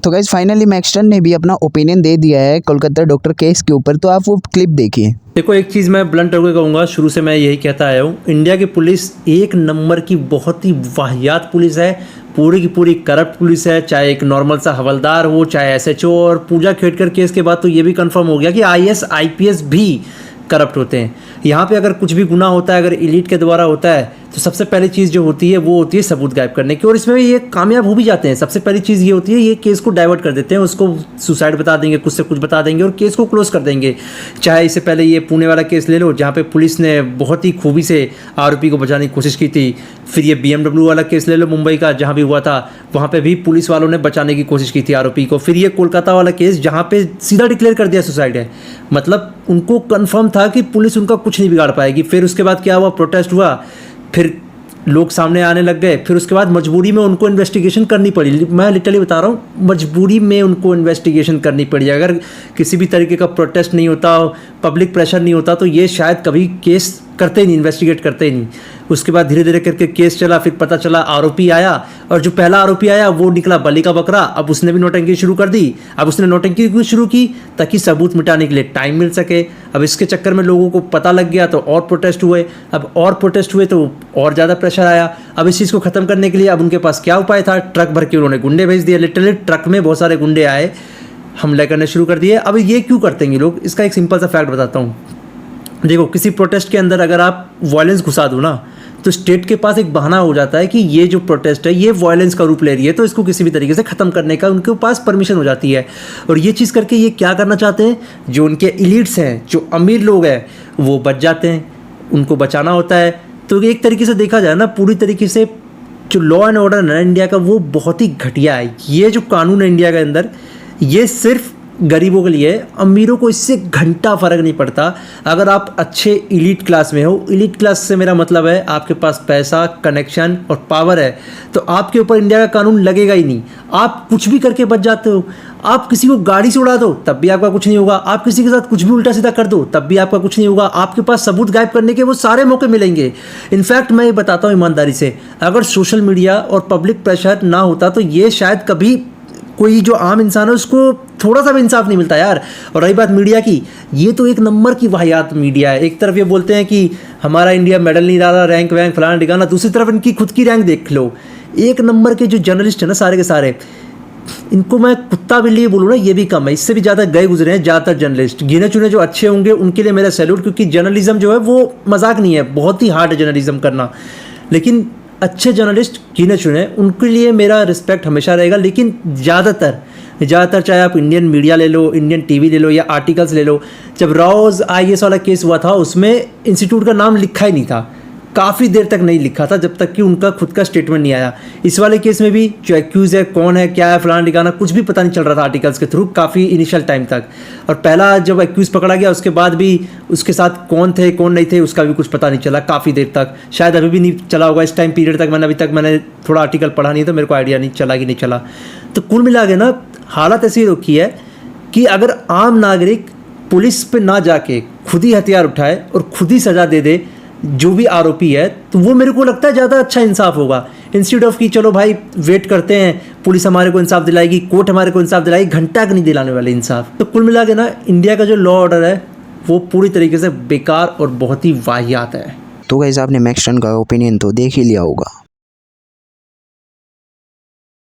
तो guys finally Maxton ने भी अपना ओपिनियन दे दिया है कोलकाता डॉक्टर केस के ऊपर, तो आप वो क्लिप देखिए। देखो, एक चीज़ मैं ब्लंट होकर कहूँगा, शुरू से मैं यही कहता आया हूँ, इंडिया की पुलिस एक नंबर की बहुत ही वाहियात पुलिस है, पूरी की पूरी करप्ट पुलिस है। चाहे एक नॉर्मल सा हवलदार हो, चाहे एसएचओ, और पूजा खेड़कर केस के बाद तो ये भी कंफर्म हो गया कि आईएएस आईपीएस भी करप्ट होते हैं। यहाँ पे अगर कुछ भी गुनाह होता है, अगर एलीट के द्वारा होता है, तो सबसे पहली चीज़ जो होती है वो होती है सबूत गायब करने की, और इसमें ये कामयाब हो भी जाते हैं। सबसे पहली चीज़ ये होती है, ये केस को डाइवर्ट कर देते हैं, उसको सुसाइड बता देंगे, कुछ से कुछ बता देंगे और केस को क्लोज कर देंगे। चाहे इससे पहले ये पुणे वाला केस ले लो, जहाँ पे पुलिस ने बहुत ही खूबी से आरोपी को बचाने की कोशिश की थी। फिर ये BMW वाला केस ले लो मुंबई का, जहाँ भी हुआ था, वहाँ पे भी पुलिस वालों ने बचाने की कोशिश की थी आरोपी को। फिर ये कोलकाता वाला केस, जहाँ पे सीधा डिक्लेयर कर दिया सुसाइड है, मतलब उनको कंफर्म था कि पुलिस उनका कुछ नहीं बिगाड़ पाएगी। फिर उसके बाद क्या हुआ, प्रोटेस्ट हुआ, फिर लोग सामने आने लग गए, फिर उसके बाद मजबूरी में उनको इन्वेस्टिगेशन करनी पड़ी। मैं लिटरली बता रहा हूँ, मजबूरी में उनको इन्वेस्टिगेशन करनी पड़ी। अगर किसी भी तरीके का प्रोटेस्ट नहीं होता, पब्लिक प्रेशर नहीं होता, तो ये शायद कभी केस करते ही नहीं, इन्वेस्टिगेट करते ही नहीं। उसके बाद धीरे धीरे करके केस चला, फिर पता चला आरोपी आया, और जो पहला आरोपी आया वो निकला बलि का बकरा। अब उसने भी नौटंकी शुरू कर दी। अब उसने नौटंकी क्यों शुरू की? ताकि सबूत मिटाने के लिए टाइम मिल सके। अब इसके चक्कर में लोगों को पता लग गया, तो और प्रोटेस्ट हुए। अब और प्रोटेस्ट हुए तो और ज़्यादा प्रेशर आया। अब इस चीज़ को ख़त्म करने के लिए अब उनके पास क्या उपाय था? ट्रक भर के उन्होंने गुंडे भेज दिए। लिटरली ट्रक में बहुत सारे गुंडे आए, हमले करने शुरू कर दिए। अब ये क्यों करते हैं लोग? इसका एक सिंपल सा फैक्ट बताता हूँ। देखो, किसी प्रोटेस्ट के अंदर अगर आप वायलेंस घुसा दो ना, तो स्टेट के पास एक बहाना हो जाता है कि ये जो प्रोटेस्ट है ये वायलेंस का रूप ले रही है, तो इसको किसी भी तरीके से ख़त्म करने का उनके पास परमिशन हो जाती है। और ये चीज़ करके ये क्या करना चाहते हैं, जो उनके एलिट्स हैं, जो अमीर लोग हैं, वो बच जाते हैं, उनको बचाना होता है। तो एक तरीके से देखा जाए ना, पूरी तरीके से जो लॉ एंड ऑर्डर है इंडिया का, वो बहुत ही घटिया है। ये जो कानून है इंडिया के अंदर, ये सिर्फ गरीबों के लिए, अमीरों को इससे घंटा फ़र्क नहीं पड़ता। अगर आप अच्छे एलीट क्लास में हो, एलीट क्लास से मेरा मतलब है आपके पास पैसा, कनेक्शन और पावर है, तो आपके ऊपर इंडिया का कानून लगेगा ही नहीं। आप कुछ भी करके बच जाते हो। आप किसी को गाड़ी से उड़ा दो तब भी आपका कुछ नहीं होगा। आप किसी के साथ कुछ भी उल्टा सीधा कर दो तब भी आपका कुछ नहीं होगा। आपके पास सबूत गायब करने के वो सारे मौके मिलेंगे। इनफैक्ट मैं ये बताता हूँ ईमानदारी से, अगर सोशल मीडिया और पब्लिक प्रेशर ना होता तो ये शायद कभी कोई जो आम इंसान है उसको थोड़ा सा भी इंसाफ नहीं मिलता यार। और रही बात मीडिया की, ये तो एक नंबर की वाहियात मीडिया है। एक तरफ ये बोलते हैं कि हमारा इंडिया मेडल नहीं ला रहा, रैंक वैंक फलाना ठिकाना, दूसरी तरफ इनकी खुद की रैंक देख लो। एक नंबर के जो जर्नलिस्ट है ना सारे के सारे, इनको मैं कुत्ता बिल्ली बोलूँ ना, ये भी कम है, इससे भी ज़्यादा गए गुजरे हैं ज़्यादातर जर्नलिस्ट। गिने चुने जो अच्छे होंगे उनके लिए मेरा सैल्यूट, क्योंकि जर्नलिज्म जो है वो मजाक नहीं है, बहुत ही हार्ड है जर्नलिज्म करना। लेकिन अच्छे जर्नलिस्ट गिने चुने, उनके लिए मेरा रिस्पेक्ट हमेशा रहेगा। लेकिन ज़्यादातर चाहे आप इंडियन मीडिया ले लो, इंडियन टीवी ले लो या आर्टिकल्स ले लो, जब राउज आईएएस वाला केस हुआ था उसमें इंस्टीट्यूट का नाम लिखा ही नहीं था। काफ़ी देर तक नहीं लिखा था, जब तक कि उनका खुद का स्टेटमेंट नहीं आया। इस वाले केस में भी जो एक्यूज है, कौन है, क्या है, फलाना ठिकाना, कुछ भी पता नहीं चल रहा था आर्टिकल्स के थ्रू काफ़ी इनिशियल टाइम तक। और पहला जब एक्यूज पकड़ा गया उसके बाद भी उसके साथ कौन थे कौन नहीं थे उसका भी कुछ पता नहीं चला काफ़ी देर तक। शायद अभी भी नहीं चला होगा इस टाइम पीरियड तक। मैंने थोड़ा आर्टिकल पढ़ा नहीं, तो मेरे को आइडिया नहीं चला कि नहीं चला। तो कुल मिला के ना हालत ऐसी रखी है कि अगर आम नागरिक पुलिस पे ना जाके खुद ही हथियार उठाए और खुद ही सज़ा दे दे जो भी आरोपी है, तो वो मेरे को लगता है ज़्यादा अच्छा इंसाफ होगा। इंस्टीट्यूट ऑफ कि चलो भाई वेट करते हैं, पुलिस हमारे को इंसाफ दिलाएगी, कोर्ट हमारे को इंसाफ दिलाएगी, घंटा नहीं दिलाने वाले इंसाफ। तो कुल मिला के ना इंडिया का जो लॉ ऑर्डर है वो पूरी तरीके से बेकार और बहुत ही वाहियात है। तो गाइस आपने मैक्सटन का ओपिनियन तो देख ही लिया होगा।